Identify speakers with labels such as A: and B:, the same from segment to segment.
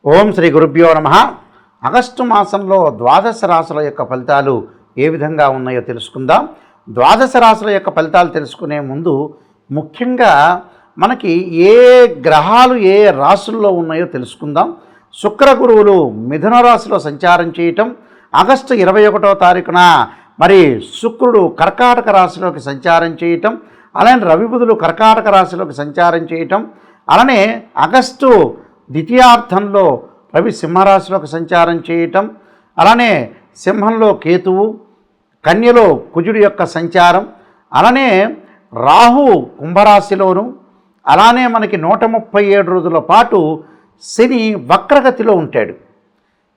A: ఓం శ్రీ గురుభ్యో నమః. ఆగస్టు మాసంలో ద్వాదశ రాశుల యొక్క ఫలితాలు ఏ విధంగా ఉన్నాయో తెలుసుకుందాం. ద్వాదశ రాశుల యొక్క ఫలితాలు తెలుసుకునే ముందు ముఖ్యంగా మనకి ఏ గ్రహాలు ఏ రాశుల్లో ఉన్నాయో తెలుసుకుందాం. శుక్ర గురువులు మిథున రాశిలో సంచారం చేయటం, ఆగస్టు 21వ తారీఖున మరి శుక్రుడు కర్కాటక రాశిలోకి సంచారం చేయటం, అలానే రవి బుధులు కర్కాటక రాశిలోకి సంచారం చేయటం, అలానే ఆగస్టు ద్వితీయార్థంలో రవి సింహరాశిలోకి సంచారం చేయటం, అలానే సింహంలో కేతువు, కన్యలో కుజుడి యొక్క సంచారం, అలానే రాహు కుంభరాశిలోను, అలానే మనకి 137 రోజుల పాటు శని వక్రగతిలో ఉంటాడు.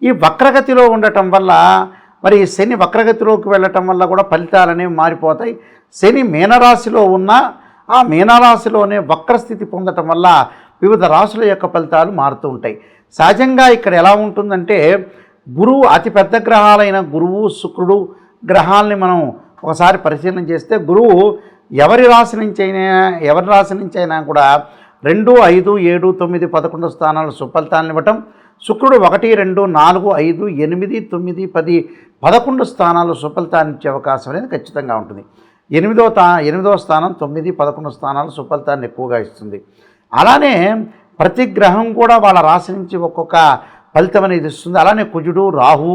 A: ఈ వక్రగతిలో ఉండటం వల్ల మరి శని వక్రగతిలోకి వెళ్ళటం వల్ల కూడా ఫలితాలు అనేవి మారిపోతాయి. శని మీనరాశిలో ఉన్న ఆ మీనరాశిలోనే వక్రస్థితి పొందటం వల్ల వివిధ రాశుల యొక్క ఫలితాలు మారుతూ ఉంటాయి. సహజంగా ఇక్కడ ఎలా ఉంటుందంటే, గురువు అతిపెద్ద గ్రహాలైన గురువు శుక్రుడు గ్రహాలని మనం ఒకసారి పరిశీలన చేస్తే, గురువు ఎవరి రాశి నుంచి అయినా కూడా 2, 5, 7, 9, 11 స్థానాలు సుఫలితాలను ఇవ్వటం, శుక్రుడు 1, 2, 4, 5, 8, 9, 10, 11 స్థానాలు సుఫలితాన్ని ఇచ్చే అవకాశం అనేది ఖచ్చితంగా ఉంటుంది. 8వ స్థానం 9, 11 స్థానాలు సుఫలితాన్ని ఎక్కువగా ఇస్తుంది. అలానే ప్రతి గ్రహం కూడా వాళ్ళ రాశి నుంచి ఒక్కొక్క ఫలితం అనేది ఇస్తుంది. అలానే కుజుడు, రాహు,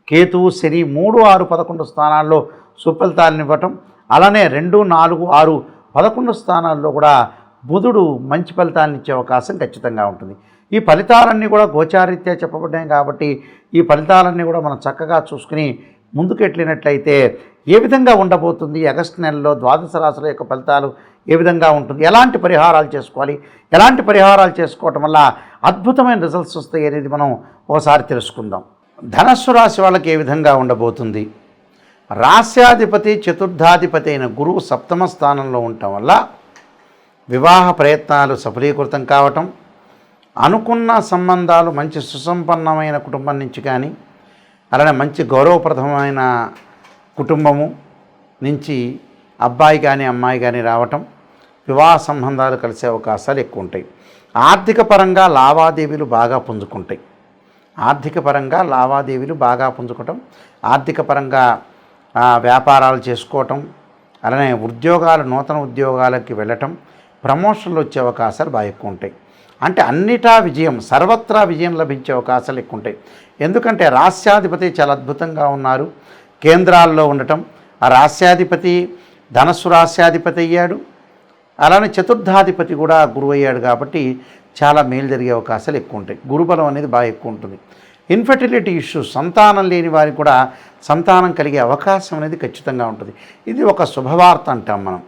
A: కేతువు, శని 3, 6, 11 స్థానాల్లో సుఫలితాలను ఇవ్వటం, అలానే 2, 4, 6, 11 స్థానాల్లో కూడా బుధుడు మంచి ఫలితాలను ఇచ్చే అవకాశం ఖచ్చితంగా ఉంటుంది. ఈ ఫలితాలన్నీ కూడా గోచారీత్యా చెప్పబడ్డాయి కాబట్టి ఈ ఫలితాలన్నీ కూడా మనం చక్కగా చూసుకుని ముందుకెళ్ళినట్లయితే ఏ విధంగా ఉండబోతుంది, ఆగస్టు నెలలో ద్వాదశ రాశుల యొక్క ఫలితాలు ఏ విధంగా ఉంటుంది, ఎలాంటి పరిహారాలు చేసుకోవాలి, ఎలాంటి పరిహారాలు చేసుకోవటం వల్ల అద్భుతమైన రిజల్ట్స్ వస్తాయి అనేది మనం ఒకసారి తెలుసుకుందాం. ధనస్సు రాశి వాళ్ళకి ఏ విధంగా ఉండబోతుంది. రాస్యాధిపతి చతుర్థాధిపతి అయిన గురువు 7వ స్థానంలో ఉండటం వల్ల వివాహ ప్రయత్నాలు సఫలీకృతం కావటం, అనుకున్న సంబంధాలు మంచి సుసంపన్నమైన కుటుంబం నుంచి కానీ, అలానే మంచి గౌరవప్రదమైన కుటుంబము నుంచి అబ్బాయి కానీ అమ్మాయి కానీ రావటం, వివాహ సంబంధాలు కలిసే అవకాశాలు ఎక్కువ ఉంటాయి. ఆర్థిక పరంగా లావాదేవీలు బాగా పుంజుకుంటాయి. ఆర్థిక పరంగా వ్యాపారాలు చేసుకోవటం, అలానే నూతన ఉద్యోగాలకి వెళ్ళటం, ప్రమోషన్లు వచ్చే అవకాశాలు బాగా ఎక్కువ ఉంటాయి. అంటే అన్నిటా విజయం, సర్వత్రా విజయం లభించే అవకాశాలు ఎక్కువ ఉంటాయి. ఎందుకంటే రాస్యాధిపతి చాలా అద్భుతంగా ఉన్నారు, కేంద్రాల్లో ఉండటం. ఆ రాస్యాధిపతి ధనస్సు రాస్యాధిపతి అయ్యాడు, అలానే చతుర్థాధిపతి కూడా గురువు అయ్యాడు కాబట్టి చాలా మేలు జరిగే అవకాశాలు ఎక్కువ ఉంటాయి. గురుబలం అనేది బాగా ఎక్కువ ఉంటుంది. ఇన్ఫర్టిలిటీ ఇష్యూస్, సంతానం లేని వారికి కూడా సంతానం కలిగే అవకాశం అనేది ఖచ్చితంగా ఉంటుంది. ఇది ఒక శుభవార్త అంటాం మనం.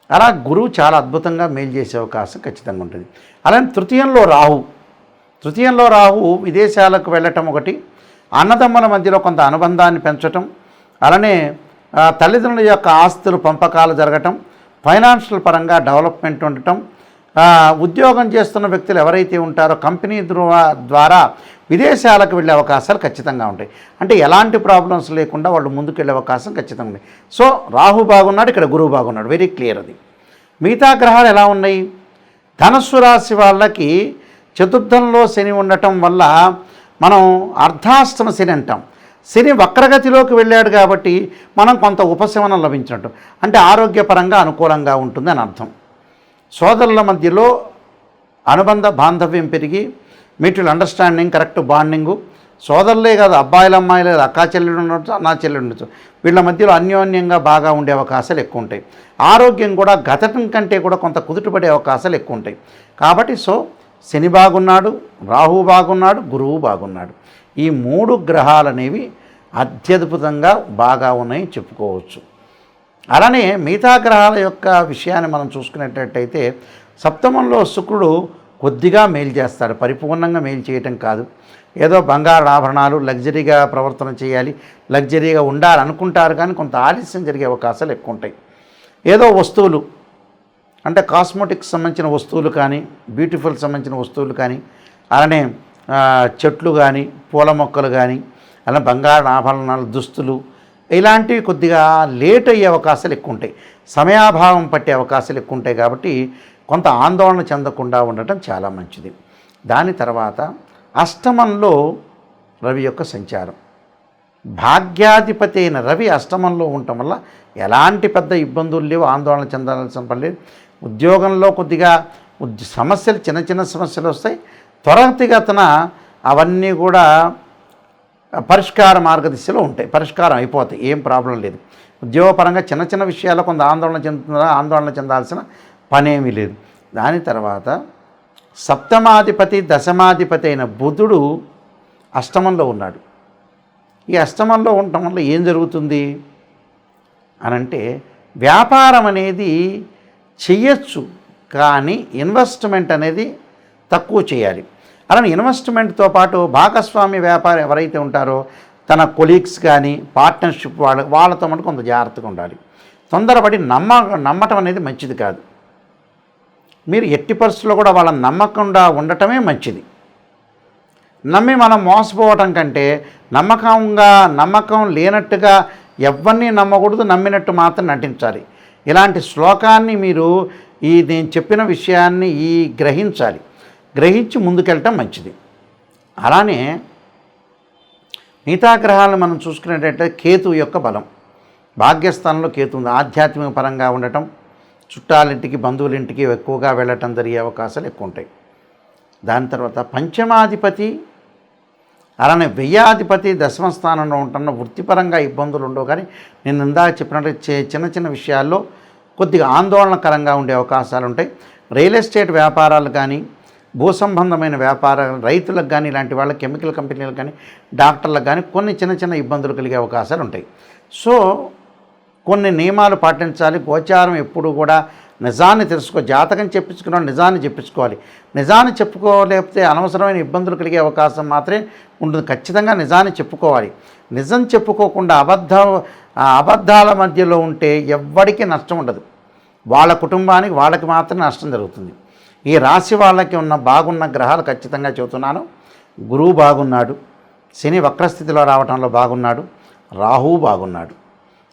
A: అలా గురువు చాలా అద్భుతంగా మేలు చేసే అవకాశం ఖచ్చితంగా ఉంటుంది. అలానే తృతీయంలో రాహు విదేశాలకు వెళ్ళటం ఒకటి, అన్నదమ్ముల మధ్యలో కొంత అనుబంధాన్ని పెంచటం, అలానే తల్లిదండ్రుల యొక్క ఆస్తులు పంపకాలు జరగటం, ఫైనాన్షియల్ పరంగా డెవలప్మెంట్ ఉండటం, ఉద్యోగం చేస్తున్న వ్యక్తులు ఎవరైతే ఉంటారో కంపెనీ ద్వారా విదేశాలకు వెళ్ళే అవకాశాలు ఖచ్చితంగా ఉంటాయి. అంటే ఎలాంటి ప్రాబ్లమ్స్ లేకుండా వాళ్ళు ముందుకు వెళ్ళే అవకాశం ఖచ్చితంగా ఉంది. సో రాహు బాగున్నాడు, ఇక్కడ గురువు బాగున్నాడు, వెరీ క్లియర్ అది. మిగతా గ్రహాలు ఎలా ఉన్నాయి. ధనస్సు రాశి వాళ్ళకి చతుర్థంలో శని ఉండటం వల్ల మనం అర్ధాష్టమ శని అంటాం. శని వక్రగతిలోకి వెళ్ళాడు కాబట్టి మనం కొంత ఉపశమనం లభించినట్టు, అంటే ఆరోగ్యపరంగా అనుకూలంగా ఉంటుంది అని అర్థం. సోదరుల మధ్యలో అనుబంధ బాంధవ్యం పెరిగి మ్యూచువల్ అండర్స్టాండింగ్, కరెక్ట్ బాండింగు, సోదరులే కాదు అబ్బాయిలు అమ్మాయిలు అక్కా చెల్లెలు ఉండొచ్చు, అన్నా చెల్లెలు ఉండొచ్చు, వీళ్ళ మధ్యలో అన్యోన్యంగా బాగా ఉండే అవకాశాలు ఎక్కువ ఉంటాయి. ఆరోగ్యం కూడా గతం కంటే కూడా కొంత కుదుటపడే అవకాశాలు ఎక్కువ ఉంటాయి. కాబట్టి శని బాగున్నాడు, రాహు బాగున్నాడు, గురువు బాగున్నాడు. ఈ 3 గ్రహాలు అనేవి అత్యద్భుతంగా బాగా ఉన్నాయి చెప్పుకోవచ్చు. అలానే మిగతా గ్రహాల యొక్క విషయాన్ని మనం చూసుకునేటట్టయితే 7వ శుక్రుడు కొద్దిగా మేలు చేస్తాడు, పరిపూర్ణంగా మేలు చేయటం కాదు. ఏదో బంగారు ఆభరణాలు, లగ్జరీగా ప్రవర్తన చేయాలి, లగ్జరీగా ఉండాలనుకుంటారు, కానీ కొంత ఆలస్యం జరిగే అవకాశాలు ఎక్కువ ఉంటాయి. ఏదో వస్తువులు అంటే కాస్మెటిక్స్ సంబంధించిన వస్తువులు కానీ, బ్యూటిఫుల్ సంబంధించిన వస్తువులు కానీ, అలానే చెట్లు కానీ, పూల మొక్కలు కానీ, అలా బంగారు ఆభరణాలు, దుస్తులు, ఇలాంటివి కొద్దిగా లేట్ అయ్యే అవకాశాలు ఎక్కువ ఉంటాయి. సమయాభావం పట్టే అవకాశాలు ఎక్కువ ఉంటాయి. కాబట్టి కొంత ఆందోళన చెందకుండా ఉండటం చాలా మంచిది. దాని తర్వాత అష్టమంలో రవి యొక్క సంచారం, భాగ్యాధిపతి అయిన రవి అష్టమంలో ఉండటం వల్ల ఎలాంటి పెద్ద ఇబ్బందులు లేవు, ఆందోళన చెందాల్సిన పని లేదు. ఉద్యోగంలో కొద్దిగా సమస్యలు, చిన్న చిన్న సమస్యలు వస్తాయి, త్వరితగతిన అవన్నీ కూడా పరిష్కార మార్గదిశలో ఉంటాయి, పరిష్కారం అయిపోతాయి, ఏం ప్రాబ్లం లేదు. ఉద్యోగపరంగా చిన్న చిన్న విషయాల్లో కొంత ఆందోళన చెందాల్సిన పనేమీ లేదు. దాని తర్వాత సప్తమాధిపతి దశమాధిపతి అయిన బుధుడు అష్టమంలో ఉన్నాడు. ఈ అష్టమంలో ఉండటం వల్ల ఏం జరుగుతుంది అనంటే, వ్యాపారం అనేది చెయ్యొచ్చు, కానీ ఇన్వెస్ట్మెంట్ అనేది తక్కువ చేయాలి. అలానే ఇన్వెస్ట్మెంట్తో పాటు భాగస్వామి వ్యాపారం ఎవరైతే ఉంటారో తన కొలీగ్స్ కానీ పార్ట్నర్షిప్ వాళ్ళతో మటు కొంత జాగ్రత్తగా ఉండాలి. తొందరపడి నమ్మటం అనేది మంచిది కాదు. మీరు ఎట్టి పరిస్థితుల్లో కూడా వాళ్ళని నమ్మకుండా ఉండటమే మంచిది. నమ్మి మనం మోసపోవటం కంటే నమ్మకం లేనట్టుగా ఎవరిని నమ్మకూడదు, నమ్మినట్టు మాత్రం నటించాలి. ఇలాంటి శ్లోకాన్ని మీరు నేను చెప్పిన విషయాన్ని గ్రహించి ముందుకెళ్ళటం మంచిది. అలానే మిగతా గ్రహాలను మనం చూసుకునేటట్లయితే కేతు యొక్క బలం, భాగ్యస్థానంలో కేతు ఉంది. ఆధ్యాత్మిక పరంగా ఉండటం, చుట్టాలింటికి బంధువులింటికి ఎక్కువగా వెళ్ళటం జరిగే అవకాశాలు ఎక్కువ ఉంటాయి. దాని తర్వాత పంచమాధిపతి అలానే వ్యయాధిపతి దశమ స్థానంలో ఉంటున్న వృత్తిపరంగా ఇబ్బందులు ఉండవు, కానీ నేను ఇందాక చెప్పినట్టు చిన్న చిన్న విషయాల్లో కొద్దిగా ఆందోళనకరంగా ఉండే అవకాశాలు ఉంటాయి. రియల్ ఎస్టేట్ వ్యాపారాలు కానీ, భూ సంబంధమైన వ్యాపారాలు, రైతులకు కానీ, ఇలాంటి వాళ్ళ కెమికల్ కంపెనీలకు కానీ, డాక్టర్లకు కానీ కొన్ని చిన్న చిన్న ఇబ్బందులు కలిగే అవకాశాలు ఉంటాయి. సో కొన్ని నియమాలు పాటించాలి. గోచారం ఎప్పుడు కూడా నిజాన్ని జాతకం చెప్పించుకున్న నిజాన్ని చెప్పించుకోవాలి. నిజాన్ని చెప్పుకోలేకపోతే అనవసరమైన ఇబ్బందులు కలిగే అవకాశం మాత్రమే ఉంటుంది. ఖచ్చితంగా నిజాన్ని చెప్పుకోవాలి. నిజం చెప్పుకోకుండా అబద్ధాల మధ్యలో ఉంటే ఎవ్వడికి నష్టం ఉండదు. వాళ్ళ కుటుంబానికి వాళ్ళకి మాత్రమే నష్టం జరుగుతుంది. ఈ రాశి వాళ్ళకి బాగున్న గ్రహాలు ఖచ్చితంగా చెబుతున్నాను. గురువు బాగున్నాడు, శని వక్రస్థితిలో రావడంలో బాగున్నాడు, రాహువు బాగున్నాడు.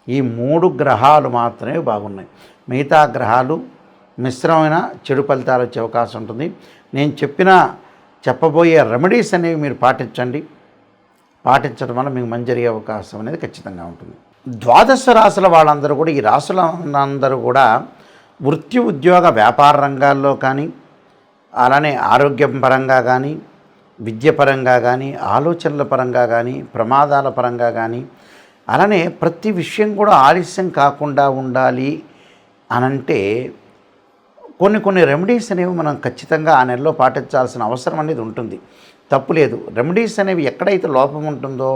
A: ఈ 3 గ్రహాలు మాత్రమే బాగున్నాయి. మిగతా గ్రహాలు మిశ్రమైన చెడు ఫలితాలు వచ్చే అవకాశం ఉంటుంది. నేను చెప్పబోయే రెమెడీస్ అనేవి మీరు పాటించడం వల్ల మీకు మంచి జరిగే అవకాశం అనేది ఖచ్చితంగా ఉంటుంది. ద్వాదశ రాశుల వాళ్ళందరూ కూడా, ఈ రాశులందరూ కూడా వృత్తి ఉద్యోగ వ్యాపార రంగాల్లో కానీ, అలానే ఆరోగ్యం పరంగా కానీ, విద్య పరంగా కానీ, ఆలోచనల పరంగా కానీ, ప్రమాదాల పరంగా కానీ, అలానే ప్రతి విషయం కూడా ఆలస్యం కాకుండా ఉండాలి అనంటే కొన్ని రెమెడీస్ అనేవి మనం ఖచ్చితంగా ఆ నెలలో పాటించాల్సిన అవసరం అనేది ఉంటుంది. తప్పులేదు. రెమెడీస్ అనేవి ఎక్కడైతే లోపం ఉంటుందో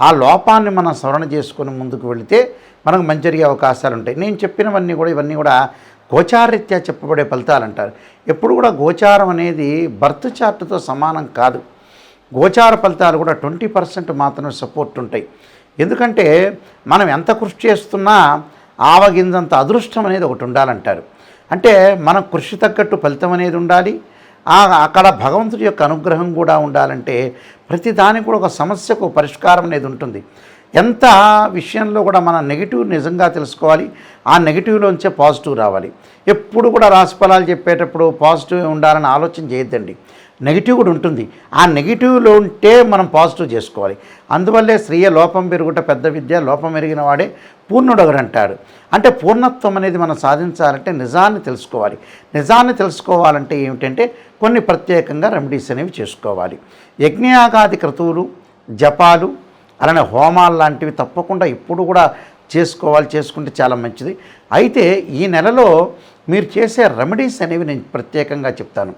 A: ఆ లోపాన్ని మనం సవరణ చేసుకొని ముందుకు వెళితే మనకు మంచి జరిగే అవకాశాలు ఉంటాయి. నేను చెప్పినవన్నీ కూడా ఇవన్నీ కూడా గోచారరీత్యా చెప్పబడే ఫలితాలు అంటారు. ఎప్పుడు కూడా గోచారం అనేది బర్త్ చార్ట్తో సమానం కాదు. గోచార ఫలితాలు కూడా 20% మాత్రమే సపోర్ట్ ఉంటాయి. ఎందుకంటే మనం ఎంత కృషి చేస్తున్నా ఆవగింజంత అదృష్టం అనేది ఒకటి ఉండాలంటారు. అంటే మనం కృషి తగ్గట్టు ఫలితం అనేది ఉండాలి. అక్కడ భగవంతుడి యొక్క అనుగ్రహం కూడా ఉండాలంటే ప్రతి దానికి కూడా ఒక సమస్యకు పరిష్కారం అనేది ఉంటుంది. ఎంత విషయంలో కూడా మన నెగిటివ్ నిజంగా తెలుసుకోవాలి, ఆ నెగిటివ్లోంచే పాజిటివ్ రావాలి. ఎప్పుడు కూడా రాశి ఫలాలు చెప్పేటప్పుడు పాజిటివ్ ఉండాలని ఆలోచన చేయొద్దండి. నెగిటివ్ కూడా ఉంటుంది. ఆ నెగిటివ్లో ఉంటే మనం పాజిటివ్ చేసుకోవాలి. అందువల్లే శ్రీయ లోపం పెరుగుట పెద్ద విద్య, లోపం ఎరిగిన వాడే పూర్ణుడొగడు అంటాడు. అంటే పూర్ణత్వం అనేది మనం సాధించాలంటే నిజాన్ని తెలుసుకోవాలి. నిజాన్ని తెలుసుకోవాలంటే ఏమిటంటే కొన్ని ప్రత్యేకంగా రెమెడీస్ అనేవి చేసుకోవాలి. యజ్ఞయాగాది క్రతువులు, జపాలు, అలానే హోమాలు లాంటివి తప్పకుండా ఇప్పుడు కూడా చేసుకుంటే చాలా మంచిది. అయితే ఈ నెలలో మీరు చేసే రెమెడీస్ అనేవి నేను ప్రత్యేకంగా చెప్తాను.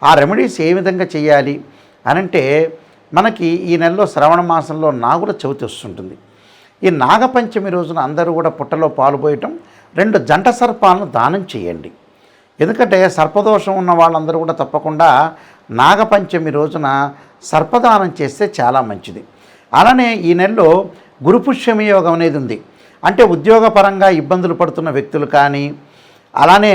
A: ఆ రెమెడీస్ ఏ విధంగా చేయాలి అనంటే, మనకి ఈ నెలలో శ్రవణ మాసంలో నాగుల చవితి వస్తుంటుంది. ఈ నాగపంచమి రోజున అందరూ కూడా పుట్టలో పాలు పోయటం, 2 జంట సర్పాలను దానం చేయండి. ఎందుకంటే సర్పదోషం ఉన్న వాళ్ళందరూ కూడా తప్పకుండా నాగపంచమి రోజున సర్పదానం చేస్తే చాలా మంచిది. అలానే ఈ నెలలో గురుపుష్యమి యోగం అనేది ఉంది. అంటే ఉద్యోగపరంగా ఇబ్బందులు పడుతున్న వ్యక్తులు కానీ, అలానే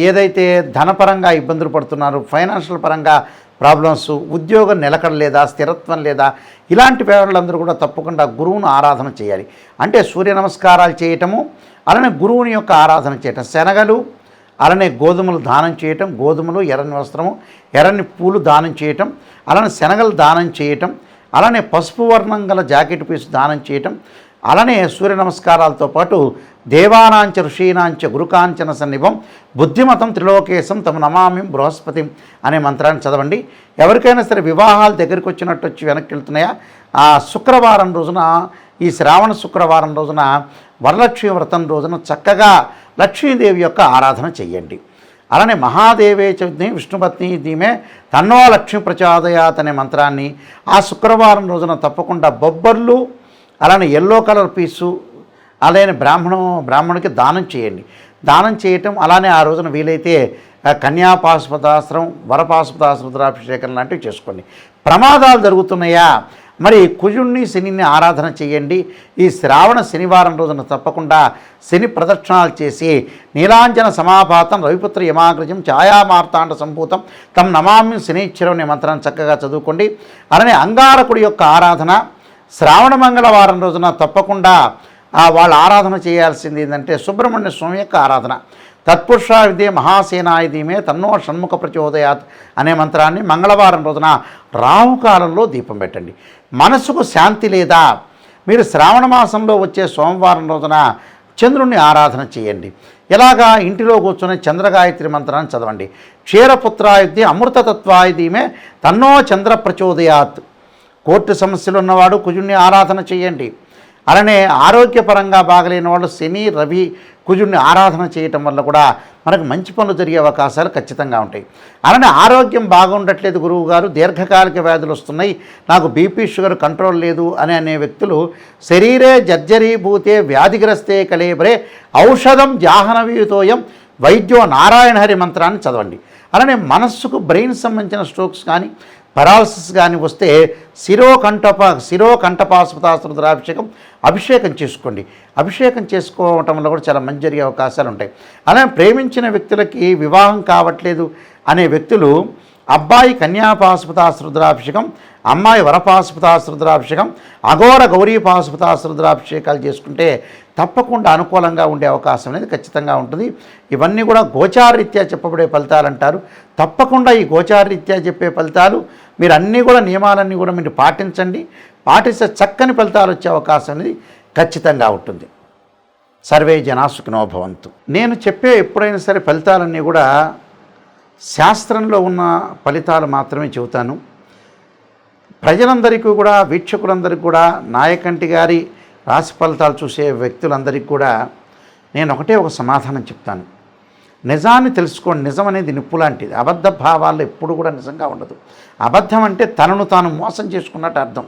A: ఏదైతే ధనపరంగా ఇబ్బందులు పడుతున్నారో, ఫైనాన్షియల్ పరంగా ప్రాబ్లమ్స్, ఉద్యోగం నిలకడలేదా, స్థిరత్వం లేదా, ఇలాంటి వాళ్ళందరూ కూడా తప్పకుండా గురువును ఆరాధన చేయాలి. అంటే సూర్య నమస్కారాలు చేయటము, అలానే గురువుని యొక్క ఆరాధన చేయటం, శనగలు అలానే గోధుమలు దానం చేయటం, గోధుమలు, ఎర్రని వస్త్రము, ఎర్రని పూలు దానం చేయటం, అలానే శనగలు దానం చేయటం, అలానే పసుపు వర్ణం గల జాకెట్ పీసు దానం చేయటం, అలానే సూర్య నమస్కారాలతో పాటు దేవానాంచ ఋషీనాంచ గురుకాంచన సన్నిభం బుద్ధిమతం త్రిలోకేశం తమ నమామి బృహస్పతి అనే మంత్రాన్ని చదవండి. ఎవరికైనా సరే వివాహాలు దగ్గరికి వచ్చినట్టు వచ్చి వెనక్కి వెళ్తున్నాయా, ఆ శుక్రవారం రోజున, ఈ శ్రావణ శుక్రవారం రోజున, వరలక్ష్మి వ్రతం రోజున చక్కగా లక్ష్మీదేవి యొక్క ఆరాధన చెయ్యండి. అలానే మహాదేవే చ విష్ణుపత్ని ధీమే తన్నో లక్ష్మీ ప్రచోదయాత్ అనే మంత్రాన్ని ఆ శుక్రవారం రోజున తప్పకుండా బొబ్బర్లు, అలానే ఎల్లో కలర్ పీసు, అలానే బ్రాహ్మణుడికి దానం చేయండి. దానం చేయటం, అలానే ఆ రోజున వీలైతే కన్యాపాశుపతాస్త్రం, వరపాశుపతాస్త్ర రుద్రాభిషేకం లాంటివి చేసుకోండి. ప్రమాదాలు జరుగుతున్నాయా, మరి కుజుణ్ణి శనిని ఆరాధన చేయండి. ఈ శ్రావణ శనివారం రోజున తప్పకుండా శని ప్రదక్షిణాలు చేసి నీలాంజన సమాపాతం రవిపుత్ర యమాగ్రజం ఛాయామార్తాండ సంభూతం తం నమామి శనిశ్చరం అనే మంత్రాన్ని చక్కగా చదువుకోండి. అలానే అంగారకుడి యొక్క ఆరాధన శ్రావణ మంగళవారం రోజున తప్పకుండా వాళ్ళ ఆరాధన చేయాల్సింది ఏంటంటే సుబ్రహ్మణ్య స్వామి యొక్క ఆరాధన. తత్పురుషా విదే మహాసేనాయ ధీమే తన్నో షణ్ముఖ ప్రచోదయాత్ అనే మంత్రాన్ని మంగళవారం రోజున రాహుకాలంలో దీపం పెట్టండి. మనసుకు శాంతి లేదా, మీరు శ్రావణ మాసంలో వచ్చే సోమవారం రోజున చంద్రుణ్ణి ఆరాధన చేయండి. ఎలాగా, ఇంటిలో కూర్చొని చంద్రగాయత్రి మంత్రాన్ని చదవండి. క్షీరపుత్రాయుధి అమృతతత్వాయ ధీమే తన్నో చంద్ర ప్రచోదయాత్. కోర్టు సమస్యలు ఉన్నవాడు కుజుణ్ణి ఆరాధన చేయండి. అలానే ఆరోగ్యపరంగా బాగలేని వాళ్ళు శని, రవి, కుజుడిని ఆరాధన చేయటం వల్ల కూడా మనకు మంచి పనులు జరిగే అవకాశాలు ఖచ్చితంగా ఉంటాయి. అలానే ఆరోగ్యం బాగుండట్లేదు గురువు గారు, దీర్ఘకాలిక వ్యాధులు వస్తున్నాయి, నాకు బీపీ షుగర్ కంట్రోల్ లేదు అనే వ్యక్తులు శరీరే జర్జరీభూతే వ్యాధిగ్రస్తే కలేబరే ఔషధం జాహ్నవీతోయం వైద్యో నారాయణ హరి మంత్రాన్ని చదవండి. అలానే మనస్సుకు బ్రెయిన్ సంబంధించిన స్ట్రోక్స్ కానీ పెరాలసిస్ కానీ వస్తే శిరోకంఠపాశుపతాస్త్ర రుద్రాభిషేకం అభిషేకం చేసుకోండి. అభిషేకం చేసుకోవటం వల్ల కూడా చాలా మంచి జరిగే అవకాశాలు ఉంటాయి. అలానే ప్రేమించిన వ్యక్తులకి వివాహం కావట్లేదు అనే వ్యక్తులు అబ్బాయి కన్యాపాశుపతాస్త్ర రుద్రాభిషేకం, అమ్మాయి వరపాశుపతాస్త్ర రుద్రాభిషేకం, అఘోర గౌరీ పాశుపతాస్త్ర రుద్రాభిషేకాలు చేసుకుంటే తప్పకుండా అనుకూలంగా ఉండే అవకాశం అనేది ఖచ్చితంగా ఉంటుంది. ఇవన్నీ కూడా గోచారరీత్యా చెప్పబడే ఫలితాలు అంటారు. తప్పకుండా ఈ గోచారరీత్యా చెప్పే ఫలితాలు మీరు అన్నీ కూడా నియమాలన్నీ కూడా మీరు పాటించండి. పాటిస్తే చక్కని ఫలితాలు వచ్చే అవకాశం అనేది ఖచ్చితంగా ఉంటుంది. సర్వే జనా సుఖినో భవంతు. నేను చెప్పే ఎప్పుడైనా సరే ఫలితాలన్నీ కూడా శాస్త్రంలో ఉన్న ఫలితాలు మాత్రమే చెబుతాను. ప్రజలందరికీ కూడా, వీక్షకులందరికీ కూడా, నాయకంటి గారి రాశి ఫలితాలు చూసే వ్యక్తులందరికీ కూడా నేను ఒక సమాధానం చెప్తాను. నిజాన్ని తెలుసుకోండి. నిజం అనేది నిప్పు లాంటిది. అబద్ధ భావాలు ఎప్పుడు కూడా నిజంగా ఉండదు. అబద్ధం అంటే తనను తాను మోసం చేసుకున్నట్టు అర్థం.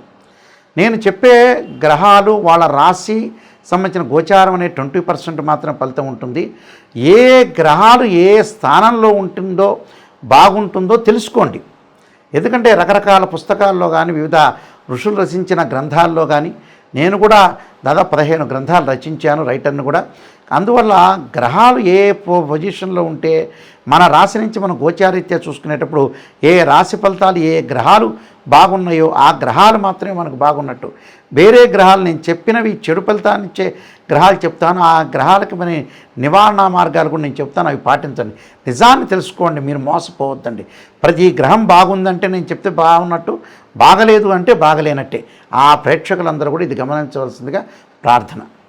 A: నేను చెప్పే గ్రహాలు వాళ్ళ రాశి సంబంధించిన గోచారం అనే 20% మాత్రం ఫలితం ఉంటుంది. ఏ గ్రహాలు ఏ స్థానంలో ఉంటుందో బాగుంటుందో తెలుసుకోండి. ఎందుకంటే రకరకాల పుస్తకాల్లో కానీ, వివిధ ఋషులు రచించిన గ్రంథాల్లో కానీ, నేను కూడా దాదాపు 15 గ్రంథాలు రచించాను, రైటర్ని కూడా. అందువల్ల గ్రహాలు ఏ పొజిషన్లో ఉంటే మన రాశి నుంచి మనం గోచారీత్యా చూసుకునేటప్పుడు ఏ రాశి ఫలితాలు ఏ గ్రహాలు బాగున్నాయో ఆ గ్రహాలు మాత్రమే మనకు బాగున్నట్టు. వేరే గ్రహాలు నేను చెప్పినవి చెడు ఫలితాన్ని ఇచ్చే గ్రహాలు చెప్తాను. ఆ గ్రహాలకి మన నివారణ మార్గాలు కూడా నేను చెప్తాను, అవి పాటించండి. నిజాన్ని తెలుసుకోండి, మీరు మోసపోవద్దండి. ప్రతి గ్రహం బాగుందంటే నేను చెప్తే బాగున్నట్టు, బాగలేదు అంటే బాగలేనట్టే. ఆ ప్రేక్షకులందరూ కూడా ఇది గమనించవలసిందిగా ప్రార్థన.